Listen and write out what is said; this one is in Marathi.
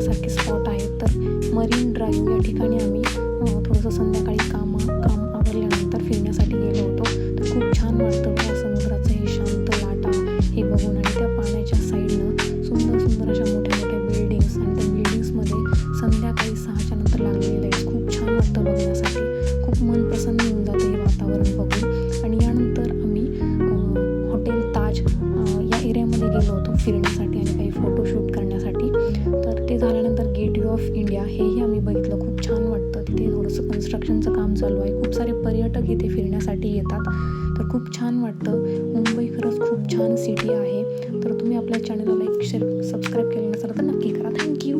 बघण्यासारखे स्पॉट आहेत. तर मरीन ड्राईव्ह या ठिकाणी आम्ही थोडंसं संध्याकाळी काम आवरल्यानंतर फिरण्यासाठी गेलो होतो. तर खूप छान वाटतं त्या समुद्राचं हे शांत लाटा हे बघून आणि त्या पाण्याच्या साईडनं सुंदर सुंदर अशा मोठ्या मोठ्या बिल्डिंग्स आणि त्या बिल्डिंग्समध्ये संध्याकाळी 6च्या नंतर लागलेले लाईट्स खूप छान वाटतं बघण्यासाठी. खूप मन प्रसन्न होऊन जातं हे वातावरण बघून. आणि यानंतर आम्ही हॉटेल ताज या एरियामध्ये गेलो होतो फिरण्यासाठी आणि काही फोटोशूट करण्यासाठी. तर ते झाल्यानंतर गेटवे ऑफ इंडिया हेही आम्ही बघितलं. खूप छान वाटतं. तिथे थोडंसं कन्स्ट्रक्शनचं काम चालू आहे. खूप सारे पर्यटक इथे फिरण्यासाठी येतात. तर खूप छान वाटतं. मुंबई खरंच खूप छान सिटी आहे. तर तुम्ही आपल्या चॅनलला लाईक, शेअर, सबस्क्राईब केलं नसेल तर नक्की करा. थँक्यू.